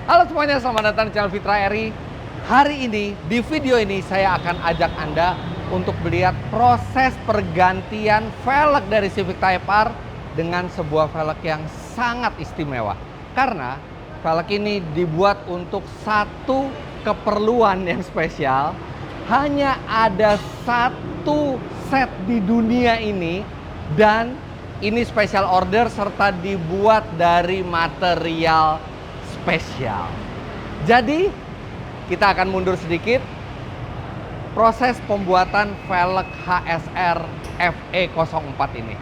Halo semuanya, selamat datang di channel Fitra Eri. Hari ini, di video ini saya akan ajak Anda untuk melihat proses pergantian velg dari Civic Type R dengan sebuah velg yang sangat istimewa. Karena velg ini dibuat untuk satu keperluan yang spesial. Hanya ada satu set di dunia ini dan ini special order serta dibuat dari material spesial. Jadi kita akan mundur sedikit. Proses pembuatan velg HSR FE04 ini.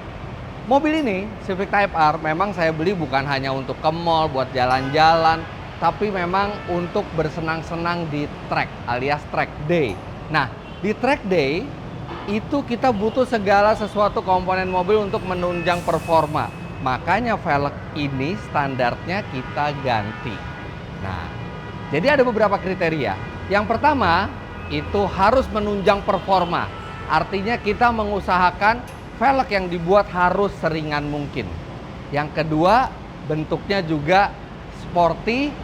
Mobil ini Civic Type R memang saya beli bukan hanya untuk ke mall buat jalan-jalan, tapi memang untuk bersenang-senang di track alias track day. Nah, di track day itu kita butuh segala sesuatu komponen mobil untuk menunjang performa. Makanya velg ini standarnya kita ganti. Nah, jadi ada beberapa kriteria. Yang pertama, itu harus menunjang performa. Artinya kita mengusahakan velg yang dibuat harus seringan mungkin. Yang kedua, bentuknya juga sporty.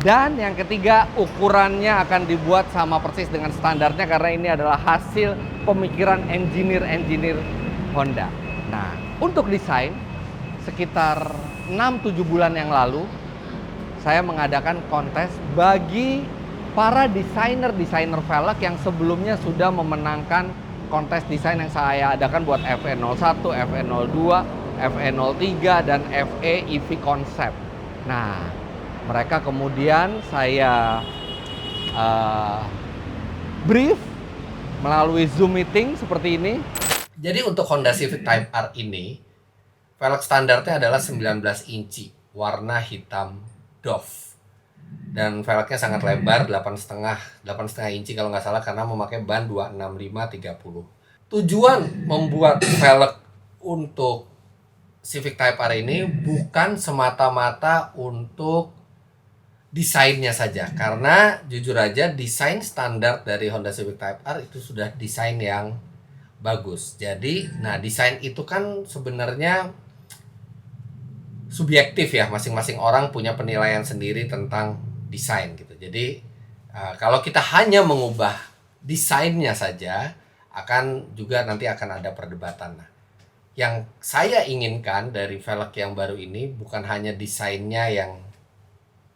Dan yang ketiga, ukurannya akan dibuat sama persis dengan standarnya karena ini adalah hasil pemikiran engineer Honda. Nah, untuk desain, sekitar 6-7 bulan yang lalu, saya mengadakan kontes bagi para desainer velg yang sebelumnya sudah memenangkan kontes desain yang saya adakan buat FE01, FE02, FE03, dan FE EV Concept. Nah, mereka kemudian saya brief melalui Zoom meeting seperti ini. Jadi untuk Honda Civic Type R ini, velg standarnya adalah 19 inci, warna hitam doff. Dan velgnya sangat lebar, 8,5 inci kalau nggak salah karena memakai ban 265/30. Tujuan membuat velg untuk Civic Type R ini bukan semata-mata untuk desainnya saja, karena jujur aja desain standar dari Honda Civic Type R itu sudah desain yang bagus. Jadi, nah desain itu kan sebenarnya subjektif ya, masing-masing orang punya penilaian sendiri tentang desain gitu. Jadi, kalau kita hanya mengubah desainnya saja, nanti akan ada perdebatan. Nah, yang saya inginkan dari velg yang baru ini bukan hanya desainnya yang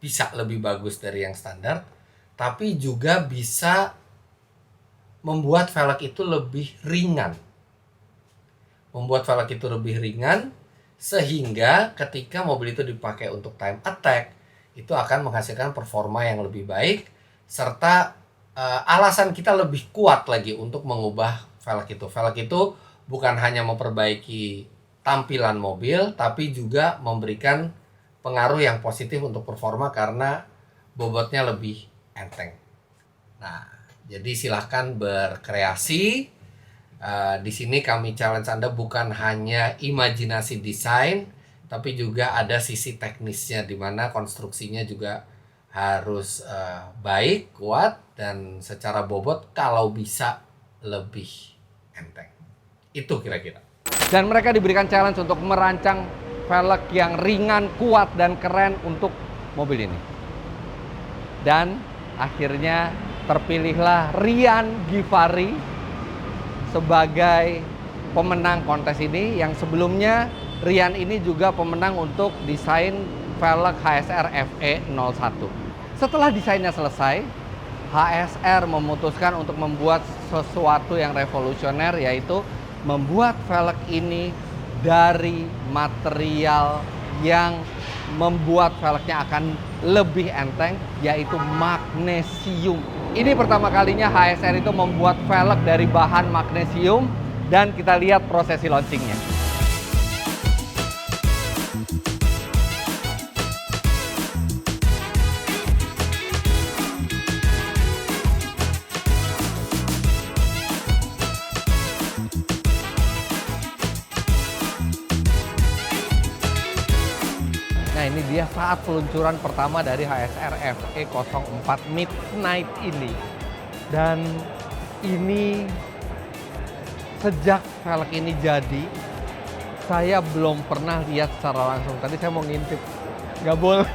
bisa lebih bagus dari yang standar, tapi juga bisa membuat velg itu lebih ringan. Membuat velg itu lebih ringan sehingga ketika mobil itu dipakai untuk time attack, itu akan menghasilkan performa yang lebih baik serta alasan kita lebih kuat lagi untuk mengubah velg itu. Velg itu bukan hanya memperbaiki tampilan mobil, tapi juga memberikan pengaruh yang positif untuk performa karena bobotnya lebih enteng. Nah, jadi silahkan berkreasi. Di sini kami challenge Anda bukan hanya imajinasi desain, tapi juga ada sisi teknisnya di mana konstruksinya juga harus baik, kuat, dan secara bobot kalau bisa lebih enteng. Itu kira-kira. Dan mereka diberikan challenge untuk merancang velg yang ringan, kuat, dan keren untuk mobil ini. Dan akhirnya terpilihlah Rian Givari sebagai pemenang kontes ini. Yang sebelumnya Rian ini juga pemenang untuk desain velg HSR FE01. Setelah desainnya selesai, HSR memutuskan untuk membuat sesuatu yang revolusioner, yaitu membuat velg ini dari material yang membuat velgnya akan lebih enteng, yaitu magnesium. Ini pertama kalinya HSR itu membuat velg dari bahan magnesium dan kita lihat prosesi launchingnya. Nah, ini dia saat peluncuran pertama dari HSR FE04 Midnight ini. Dan ini sejak velg ini jadi, saya belum pernah lihat secara langsung. Tadi saya mau ngintip, nggak boleh.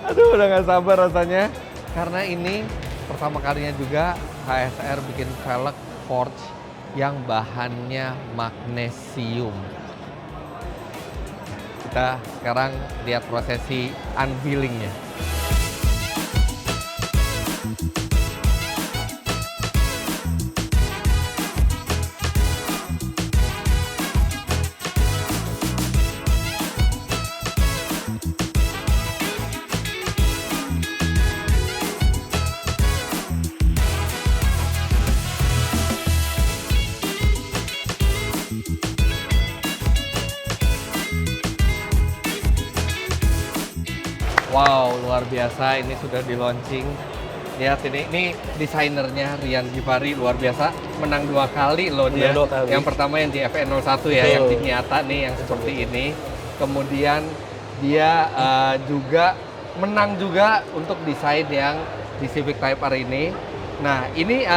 Aduh, udah nggak sabar rasanya. Karena ini pertama kalinya juga HSR bikin velg forge yang bahannya magnesium. Kita sekarang lihat prosesi unveilingnya. Wow, luar biasa. Ini sudah di launching. Lihat ini desainernya Rian Givari luar biasa. Menang 2 kali loh dia. 2 kali. Yang pertama yang di FN01 ya, yang di nyata nih yang seperti ini. Kemudian dia juga menang juga untuk desain yang di Civic Type R ini. Nah, ini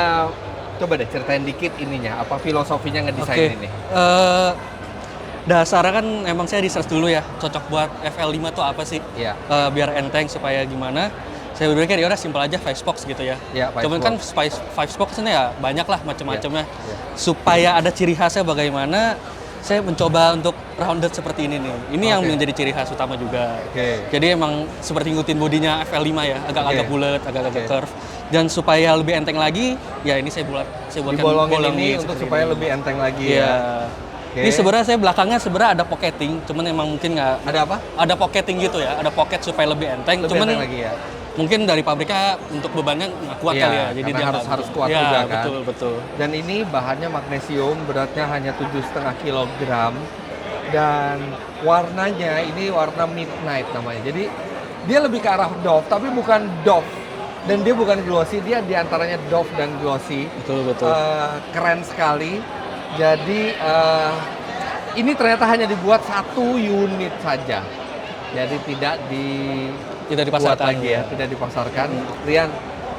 coba deh ceritain dikit ininya, apa filosofinya ngedesain ini. Dasarnya kan emang saya research dulu ya, cocok buat FL5 tuh apa sih? Iya. Biar enteng supaya gimana. Saya berpikir ya udah simpel aja 5 spokes gitu ya. Iya, 5 Cuman kan 5 spokes ini ya banyak lah macam-macamnya. Iya. Supaya ada ciri khasnya bagaimana, saya mencoba untuk rounded seperti ini nih. Ini yang menjadi ciri khas utama juga. Jadi emang seperti ngikutin bodinya FL5 ya, agak-agak bulat, agak-agak curve. Dan supaya lebih enteng lagi, ya ini saya buatkan dibolongin ini untuk supaya lebih enteng lagi ya. Ini sebenarnya saya belakangnya sebenarnya ada pocketing, cuman emang mungkin nggak. Ada apa? Ada pocketing gitu ya, ada pocket supaya lebih enteng. Lebih cuman enteng lagi ya. Mungkin dari pabriknya untuk bebannya nggak kuat kali ya, jadi dia harus kuat juga kan. Betul. Dan ini bahannya magnesium, beratnya hanya 7,5 kg dan warnanya ini warna midnight namanya. Jadi dia lebih ke arah doff, tapi bukan doff. Dan dia bukan glossy, dia diantaranya doff dan glossy. Betul. Keren sekali. Jadi ini ternyata hanya dibuat 1 unit saja. Jadi tidak dipasarkan lagi ya, tidak dipasarkan. Rian,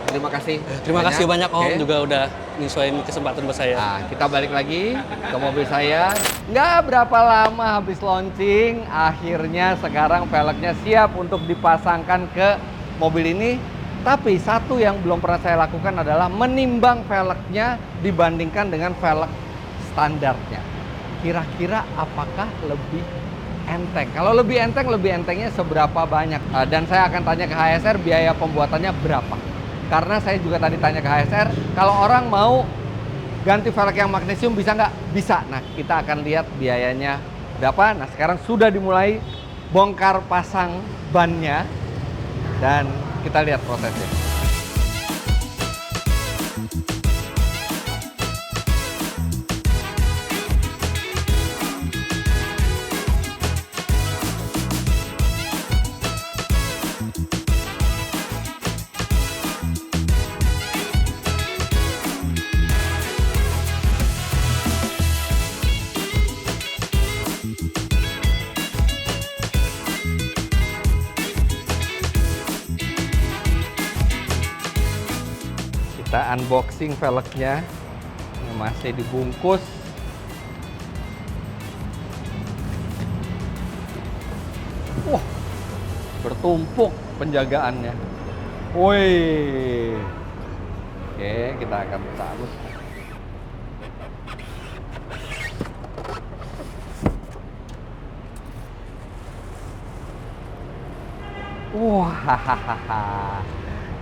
terima kasih. Terima kasih banyak Om juga udah nyesuaiin kesempatan buat saya. Nah, kita balik lagi ke mobil saya. Nggak berapa lama habis launching, akhirnya sekarang velgnya siap untuk dipasangkan ke mobil ini. Tapi satu yang belum pernah saya lakukan adalah menimbang velgnya dibandingkan dengan velg standarnya. Kira-kira apakah lebih enteng? Kalau lebih entengnya seberapa banyak? Dan saya akan tanya ke HSR biaya pembuatannya berapa. Karena saya juga tadi tanya ke HSR, kalau orang mau ganti velg yang magnesium bisa nggak? Bisa. Nah, kita akan lihat biayanya berapa. Nah, sekarang sudah dimulai bongkar pasang bannya dan kita lihat prosesnya. Kita unboxing velgnya, masih dibungkus. Wah, bertumpuk penjagaannya. Woi, oke, kita akan cabut. Wah,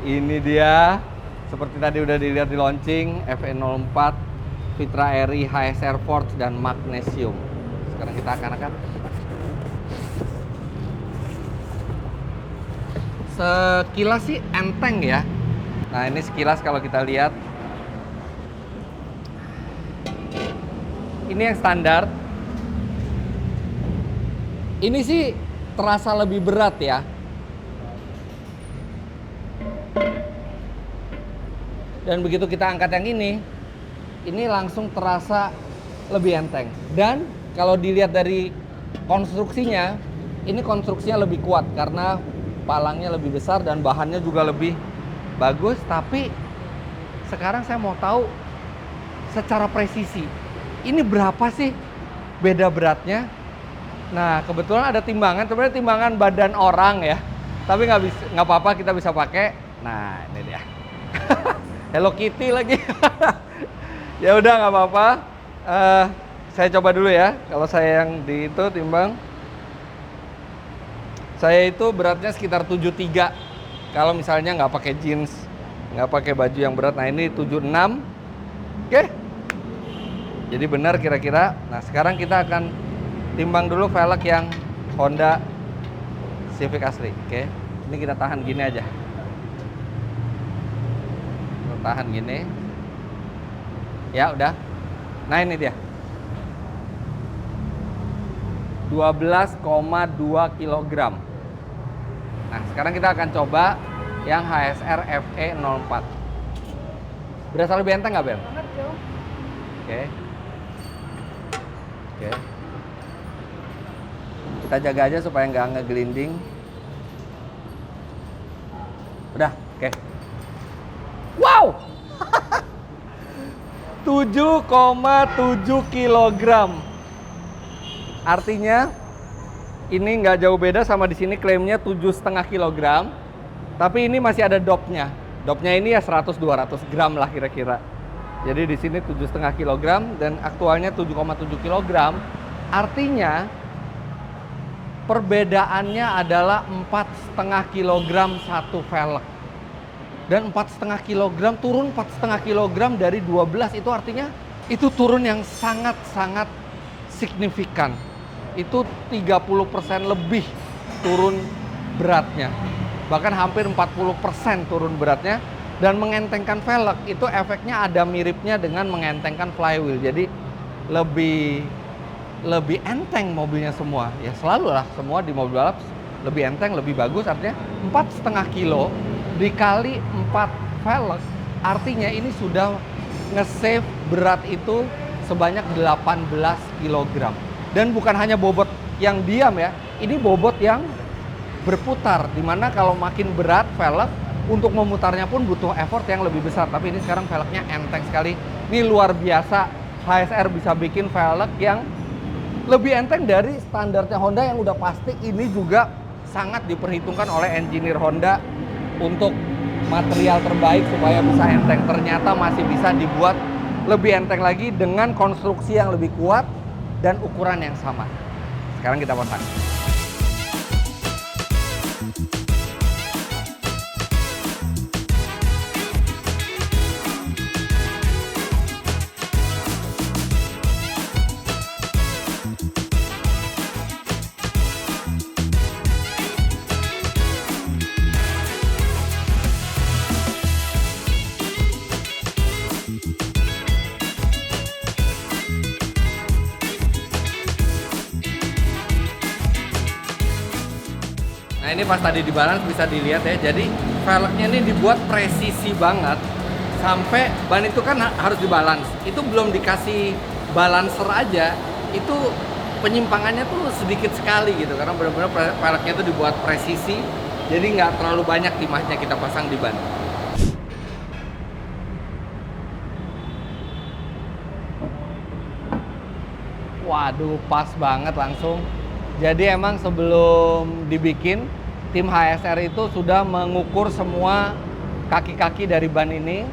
ini dia. Seperti tadi udah dilihat di launching, FN04, Vitra Eri, HSR Forge, dan magnesium. Sekarang kita akan sekilas sih enteng ya. Nah, ini sekilas kalau kita lihat. Ini yang standar. Ini sih terasa lebih berat ya. Dan begitu kita angkat yang ini langsung terasa lebih enteng. Dan kalau dilihat dari konstruksinya, ini konstruksinya lebih kuat karena palangnya lebih besar dan bahannya juga lebih bagus. Tapi sekarang saya mau tahu secara presisi, ini berapa sih beda beratnya? Nah, kebetulan ada timbangan, sebenarnya timbangan badan orang ya. Tapi nggak apa-apa, kita bisa pakai. Nah, ini dia. Hello Kitty lagi. Ya udah nggak apa-apa. Saya coba dulu ya. Kalau saya yang di itu timbang, saya itu beratnya sekitar 73. Kalau misalnya nggak pakai jeans, nggak pakai baju yang berat. Nah ini 76. Oke. Jadi benar kira-kira. Nah sekarang kita akan timbang dulu velg yang Honda Civic asli. Oke. Ini kita tahan gini aja. Kita tahan gini. Ya udah. Nah ini dia. 12,2 kg. Nah, sekarang kita akan coba yang HSR FE04. Berasa lebih enteng nggak, Bel? Banget dong. Oke. Oke. Kita jaga aja supaya nggak ngegelinding. Udah, oke. Wow! 7,7 kg. Artinya ini nggak jauh beda sama di sini klaimnya 7,5 kg. Tapi ini masih ada dopnya. Dopnya ini ya 100-200 gram lah kira-kira. Jadi di sini 7,5 kg dan aktualnya 7,7 kg. Artinya perbedaannya adalah 4,5 kg satu velg. Dan 4,5 kg turun 4,5 kg dari 12 itu artinya itu turun yang sangat-sangat signifikan. Itu 30% lebih turun beratnya. Bahkan hampir 40% turun beratnya. Dan mengentengkan velg itu efeknya ada miripnya dengan mengentengkan flywheel. Jadi lebih enteng mobilnya semua. Ya selalu lah semua di mobil balap lebih enteng, lebih bagus. Artinya 4,5 kilo dikali 4 velg. Artinya ini sudah nge-save berat itu sebanyak 18 kg. Dan bukan hanya bobot yang diam ya, ini bobot yang berputar. Dimana kalau makin berat velg, untuk memutarnya pun butuh effort yang lebih besar. Tapi ini sekarang velgnya enteng sekali. Ini luar biasa, HSR bisa bikin velg yang lebih enteng dari standarnya Honda yang udah pasti. Ini juga sangat diperhitungkan oleh engineer Honda untuk material terbaik supaya bisa enteng. Ternyata masih bisa dibuat lebih enteng lagi dengan konstruksi yang lebih kuat dan ukuran yang sama. Sekarang kita pasang. Nah ini pas tadi di balance bisa dilihat ya, jadi velgnya ini dibuat presisi banget sampai ban itu kan harus dibalance. Itu belum dikasih balancer aja, itu penyimpangannya tuh sedikit sekali gitu, karena benar-benar velgnya itu dibuat presisi, jadi nggak terlalu banyak timahnya kita pasang di ban. Waduh, pas banget langsung. Jadi emang sebelum dibikin, tim HSR itu sudah mengukur semua kaki-kaki dari ban ini,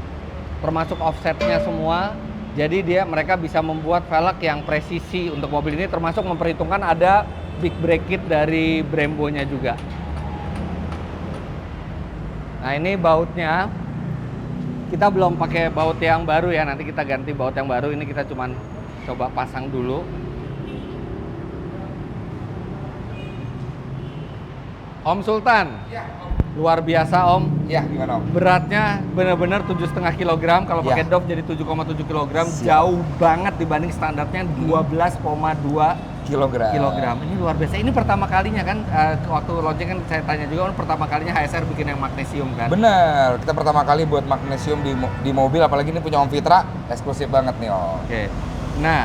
termasuk offsetnya semua. Jadi mereka bisa membuat velg yang presisi untuk mobil ini, termasuk memperhitungkan ada big brake kit dari Brembo-nya juga. Nah ini bautnya, kita belum pakai baut yang baru ya, nanti kita ganti baut yang baru. Ini kita cuman coba pasang dulu. Om Sultan, Ya, luar biasa Om. ya gimana Om? Beratnya benar-benar 7,5 kg. Kalau pakai DOF jadi 7,7 kg. Jauh banget dibanding standarnya 12,2 kg. Ini luar biasa. Ini pertama kalinya kan, waktu launching kan saya tanya juga, pertama kalinya HSR bikin yang magnesium kan? Bener, kita pertama kali buat magnesium di mobil, apalagi ini punya Om Fitra, eksklusif banget nih Om. Oke. Nah,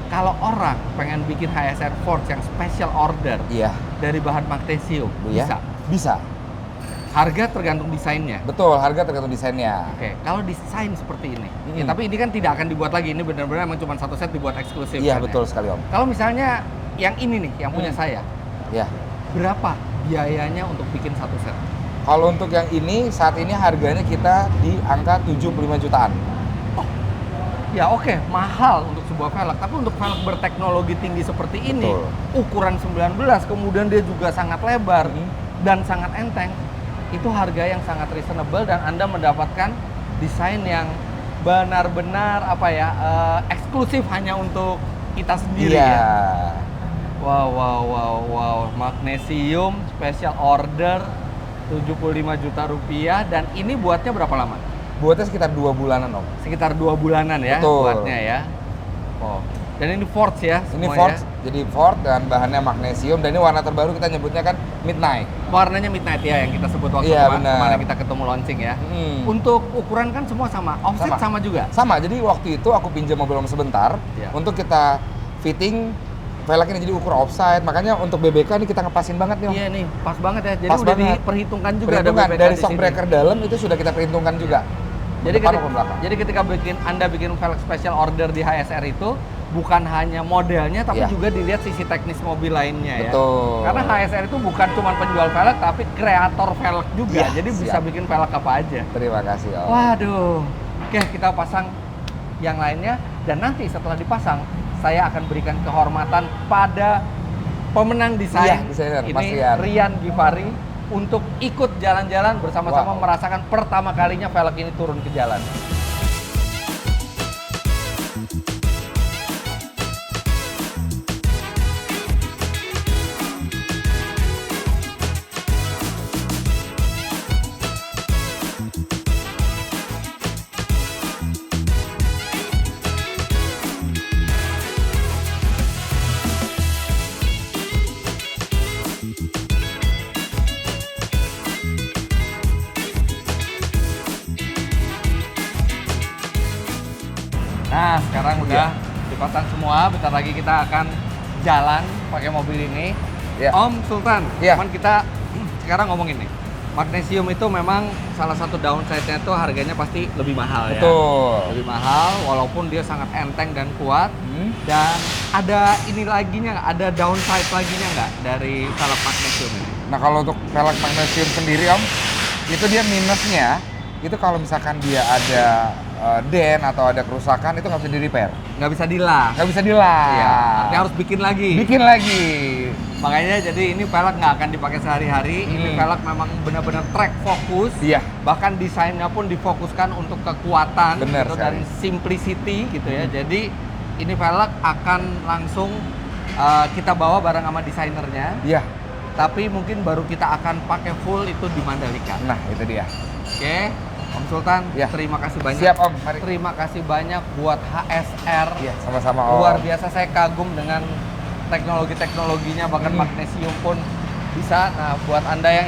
kalau orang pengen bikin HSR Force yang special order Iya. dari bahan magnesium, Ya? bisa? Bisa. Harga tergantung desainnya. Betul, harga tergantung desainnya. Oke, kalau desain seperti ini, ya, tapi ini kan tidak akan dibuat lagi. Ini benar-benar emang cuma satu set dibuat eksklusif. Iya, kan, betul ya? sekali Om. Kalau misalnya yang ini nih, yang punya saya, Ya. berapa biayanya untuk bikin satu set? Kalau untuk yang ini, saat ini harganya kita di angka 75 jutaan. Ya oke, mahal untuk sebuah velg, tapi untuk velg berteknologi tinggi seperti ini, Betul. ukuran 19, kemudian dia juga sangat lebar dan sangat enteng, itu harga yang sangat reasonable dan Anda mendapatkan desain yang benar-benar eksklusif hanya untuk kita sendiri Iya. ya. Wow, magnesium special order 75 juta rupiah dan ini buatnya berapa lama? Buatnya sekitar 2 bulanan, Om. Sekitar 2 bulanan ya. Betul. Buatnya ya. Oh. Dan ini Forged ya Ini semua Forged, ya? jadi Forged dan bahannya magnesium dan ini warna terbaru kita nyebutnya kan Midnight. Warnanya midnight ya yang kita sebut waktu Iya, benar. kemarin kita ketemu launching ya. Untuk ukuran kan semua sama, offset sama juga. Sama, jadi waktu itu aku pinjam mobil Om sebentar Iya. untuk kita fitting velg ini jadi ukur offside, makanya untuk BBK ini kita ngepasin banget nih Om. Iya nih, pas banget ya. Jadi Pas udah banget. diperhitungkan juga Perhitungan ada BBK dari di shock sini. breaker dalam itu sudah kita perhitungkan juga. Jadi Depan ketika, maupun belakang. jadi ketika Anda bikin velg special order di HSR itu bukan hanya modelnya tapi Iya. juga dilihat sisi teknis mobil lainnya ya. Betul. Karena HSR itu bukan cuma penjual velg tapi kreator velg juga. Iya, Jadi bisa siap. bikin velg apa aja. Terima kasih Om. Waduh. Oke, kita pasang yang lainnya dan nanti setelah dipasang saya akan berikan kehormatan pada pemenang desain. Iya, desainer, Mas ini Rian. Rian Givari untuk ikut jalan-jalan bersama-sama Wow. merasakan pertama kalinya velg ini turun ke jalan. Nah, sekarang udah dipasang semua. Bentar lagi kita akan jalan pakai mobil ini. Iya. Om Sultan, Iya. cuman kita sekarang ngomongin nih. Magnesium itu memang salah satu downside-nya itu harganya pasti lebih mahal ya. Betul. Lebih mahal walaupun dia sangat enteng dan kuat. Hmm. Dan ada ini laginya nggak? Ada downside laginya nggak dari velg magnesium ini? Nah kalau untuk velg magnesium sendiri Om, itu dia minusnya, itu kalau misalkan dia ada dent atau ada kerusakan itu nggak bisa di-repair. Nggak bisa dilas. Nggak bisa dilas. Iya, artinya harus bikin lagi. Bikin lagi. Makanya jadi ini velg nggak akan dipakai sehari-hari. Ini velg memang benar-benar track fokus. Iya. Bahkan desainnya pun difokuskan untuk kekuatan Benar gitu, sekali. dan simplicity gitu ya. Jadi ini velg akan langsung kita bawa bareng sama desainernya. Iya. Tapi mungkin baru kita akan pakai full itu di Mandalika. Nah itu dia. Oke, Om Sultan, Iya. terima kasih banyak. Siap Om, mari. Terima kasih banyak buat HSR. Iya sama-sama Om. Luar biasa, saya kagum dengan teknologi-teknologinya, bahkan magnesium pun bisa. Nah, buat Anda yang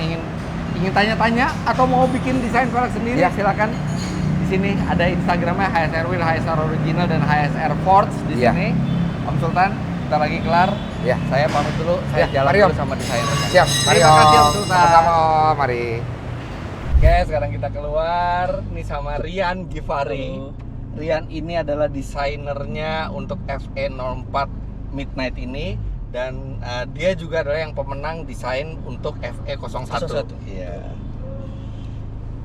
ingin tanya-tanya atau mau bikin desain velg sendiri, Iya. silakan. Di sini ada Instagramnya HSR Wheel, HSR Original, dan HSR Forged di Iya. sini. Om Sultan, kita lagi kelar. Iya. Saya pamit dulu, saya Iya, jalan mari, dulu Om. sama desainernya. Siap. Mari Terima kasih, Om Om. Sultan. Sama-sama Om, mari. Oke, sekarang kita keluar nih sama Rian Givari. Halo. Rian ini adalah desainernya untuk FE04 Midnight ini dan dia juga adalah yang pemenang desain untuk FE01. 01. Iya.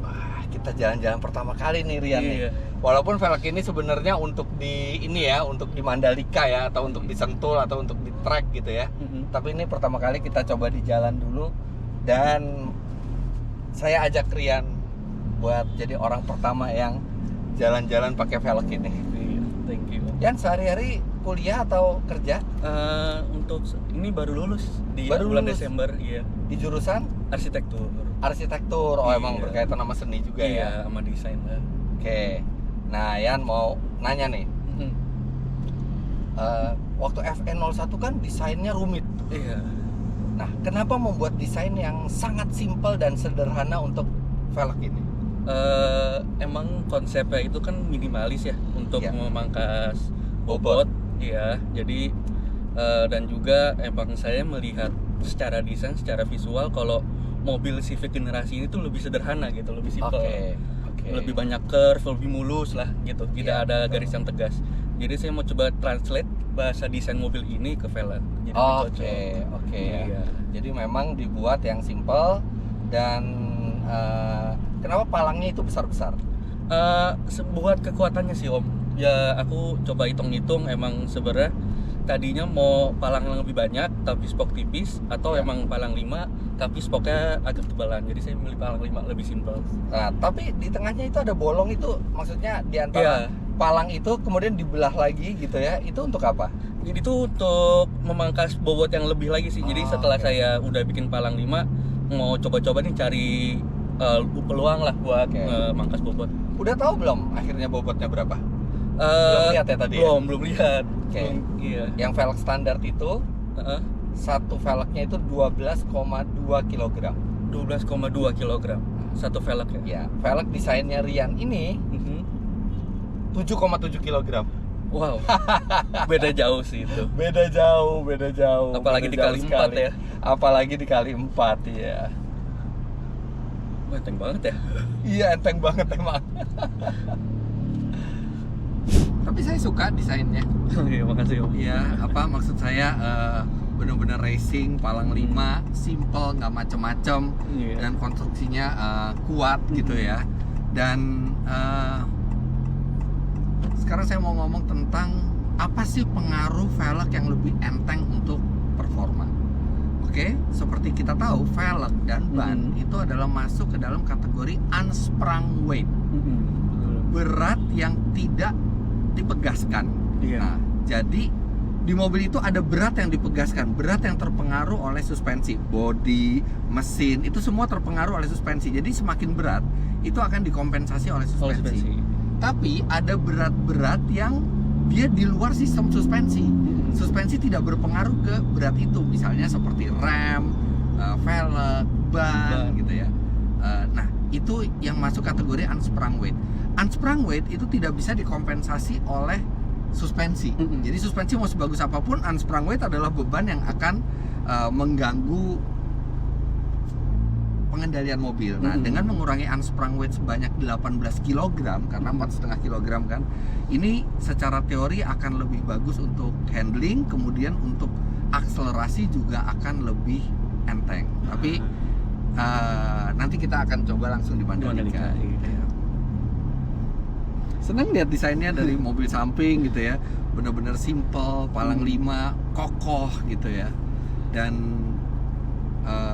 Wah, kita jalan-jalan pertama kali nih Rian nih. Iya. Walaupun velg ini sebenarnya untuk di ini ya, untuk di Mandalika ya, atau untuk di Sentul atau untuk di track gitu ya. Tapi ini pertama kali kita coba di jalan dulu dan saya ajak Rian buat jadi orang pertama yang jalan-jalan pakai velg ini. Iya, thank you. Yan sehari-hari kuliah atau kerja Untuk ini baru lulus di Baru bulan lulus. Desember, iya. di jurusan Arsitektur. arsitektur? Oh, emang Iya. berkaitan sama seni juga ya. Iya, sama desain lah. Oke. Nah, Yan mau nanya nih. Waktu FE01 kan desainnya rumit. Iya. Nah, kenapa membuat desain yang sangat simpel dan sederhana untuk velg ini? Emang konsepnya itu kan minimalis ya untuk Iya. memangkas bobot, iya. Jadi dan juga emang saya melihat secara desain, secara visual kalau mobil Civic generasi ini tuh lebih sederhana gitu, lebih simpel. Oke. Lebih banyak curve, lebih mulus lah gitu. Tidak Iya, ada betul. garis yang tegas. Jadi saya mau coba translate bahasa desain mobil ini ke velg. Jadi Oke. Iya. Jadi memang dibuat yang simple dan kenapa palangnya itu besar-besar? Buat kekuatannya sih Om. Ya aku coba hitung-hitung, emang sebenarnya tadinya mau palang yang lebih banyak tapi spok tipis, atau emang palang 5 tapi spoknya agak tebalan. Jadi saya milih palang 5 lebih simpel. Nah, tapi di tengahnya itu ada bolong, itu maksudnya di antara palang itu kemudian dibelah lagi gitu ya. Itu untuk apa? Jadi itu untuk memangkas bobot yang lebih lagi sih. Jadi setelah saya udah bikin palang 5, mau coba-coba nih cari peluang lah buat mangkas bobot. Udah tahu belum akhirnya bobotnya berapa? Belum lihat ya tadi? Belum lihat. Oke. Iya. Yang velg standar itu satu velgnya itu 12,2 kg. 12,2 kg satu velg ya? Ya, velg desainnya Rian ini 7,7 kg. Wow, beda jauh sih itu. Beda jauh. Apalagi dikali 4 ya. Apalagi dikali 4 ya. Wah, enteng banget ya. Iya, enteng banget emang. Tapi saya suka desainnya. Iya, makasih Om. Iya, maksud saya benar-benar racing, palang 5, simple, nggak macem-macem, dan konstruksinya kuat gitu ya. Dan sekarang saya mau ngomong tentang apa sih pengaruh velg yang lebih enteng untuk performa. Oke, seperti kita tahu velg dan ban itu adalah masuk ke dalam kategori unsprung weight, berat yang tidak dipegaskan. Nah, jadi di mobil itu ada berat yang dipegaskan, berat yang terpengaruh oleh suspensi, bodi, mesin, itu semua terpengaruh oleh suspensi. Jadi semakin berat itu akan dikompensasi oleh suspensi. Tapi ada berat-berat yang dia di luar sistem suspensi. Suspensi tidak berpengaruh ke berat itu, misalnya seperti rem, velg, ban gitu ya. Nah, itu yang masuk kategori unsprung weight. Unsprung weight itu tidak bisa dikompensasi oleh suspensi. Jadi suspensi mau sebagus apapun, unsprung weight adalah beban yang akan mengganggu pengendalian mobil. Nah, dengan mengurangi unsprung weight sebanyak 18 kg karena 4,5 kg kan, ini secara teori akan lebih bagus untuk handling, kemudian untuk akselerasi juga akan lebih enteng. Tapi nanti kita akan coba langsung dibandingkan. Senang lihat desainnya dari mobil samping gitu ya, benar-benar simple, palang 5, kokoh gitu ya, dan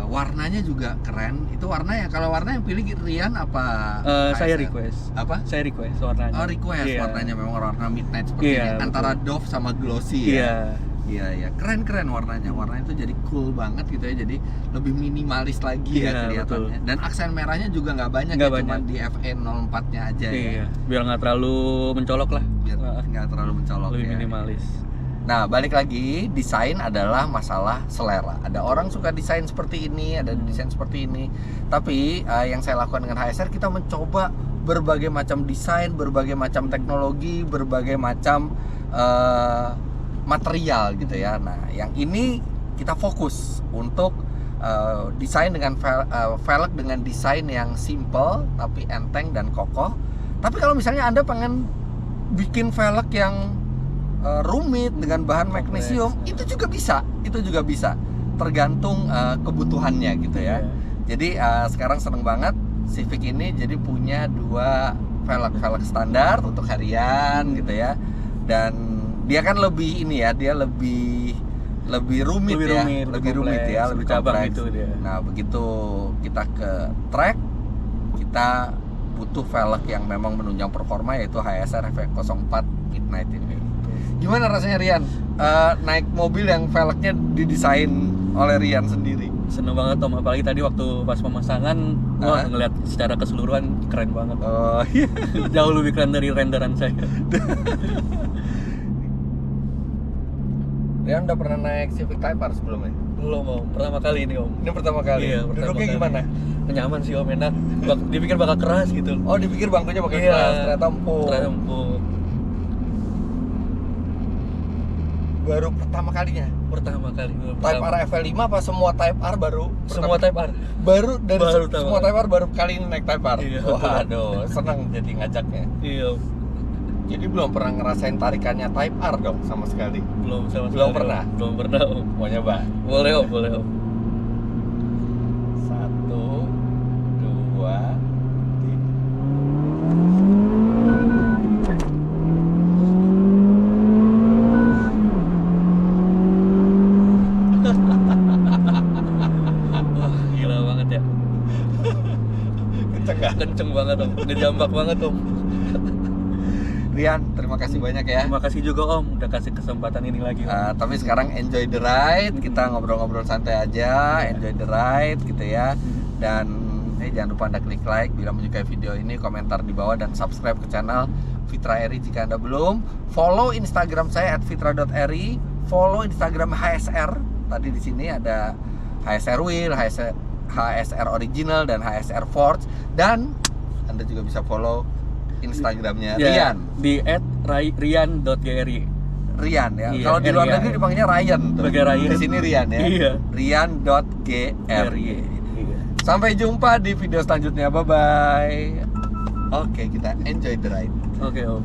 warnanya juga keren. Itu warna kalau warna yang pilih Rian apa? Saya request. Apa? Saya request warnanya. Oh, request. Warnanya memang warna midnight seperti ini, antara doff sama glossy ya. Iya, keren warnanya. Warnanya itu jadi cool banget gitu ya. Jadi lebih minimalis lagi ya kelihatannya. Dan aksen merahnya juga nggak banyak, cuma di FE04-nya aja ya. Biar nggak terlalu mencolok lah. Biar nggak terlalu mencolok. Lebih minimalis. Nah, balik lagi, desain adalah masalah selera. Ada orang suka desain seperti ini, ada desain seperti ini. Tapi yang saya lakukan dengan HSR, kita mencoba berbagai macam desain, berbagai macam teknologi, berbagai macam material gitu ya. Nah, yang ini kita fokus untuk desain dengan velg dengan desain yang simple tapi enteng dan kokoh. Tapi kalau misalnya Anda pengen bikin velg yang rumit dengan bahan magnesium, itu juga bisa, tergantung kebutuhannya gitu ya. Jadi sekarang seneng banget Civic ini jadi punya 2 velg standar untuk harian gitu ya, dan dia kan lebih lebih rumit, lebih kompleks. Itu dia. Nah, begitu kita ke track, kita butuh velg yang memang menunjang performa, yaitu HSR FE04 Midnight ini. Gimana rasanya Rian naik mobil yang velgnya didesain oleh Rian sendiri? Seneng banget Om, apalagi tadi waktu pas pemasangan, wah ngeliat secara keseluruhan keren banget. Oh iya. Jauh lebih keren dari renderan saya. Rian udah pernah naik Civic Type R sebelumnya? Belum Om, pertama kali ini Om. Ini pertama kali? Iya, duduknya gimana? Nyaman sih Om, enak. Dipikir bakal keras gitu. Oh, dipikir bangkunya bakal keras, ternyata empuk. Baru pertama kalinya? Pertama kali. Type R FE5 apa semua Type R baru? Semua Type R. Baru dari semua kali. Type R baru kali ini naik Type R? Iya, waduh, senang jadi ngajaknya. Iya. Jadi belum pernah ngerasain tarikannya Type R dong sama sekali. Belum sama Belum sekali, pernah? Om. Belum pernah, Om. Mau nyoba? Boleh, Om, boleh, Om. 1, 2, 3. Wah, gila banget ya. Kenceng gak? Kenceng banget, Om. Ngejambak banget, Om. Rian, terima kasih banyak ya. Terima kasih juga, Om, udah kasih kesempatan ini lagi, Om. Tapi sekarang enjoy the ride, kita ngobrol-ngobrol santai aja, enjoy the ride gitu ya. Dan jangan lupa Anda klik like bila menyukai video ini, komentar di bawah dan subscribe ke channel Fitra Eri jika Anda belum. Follow Instagram saya @fitra.eri, follow Instagram HSR. Tadi di sini ada HSR Wheel, HSR Original dan HSR Forge, dan Anda juga bisa follow Instagramnya Ya, Rian. di @rian.gri. Rian ya. Iya, Kalau di luar Rian. negeri dipanggilnya Ryan tuh. Sebagai Ryan. Di sini Rian ya. Iya. Rian.gri. Iya. Sampai jumpa di video selanjutnya. Bye bye. Oke, kita enjoy the ride. Oke, Om.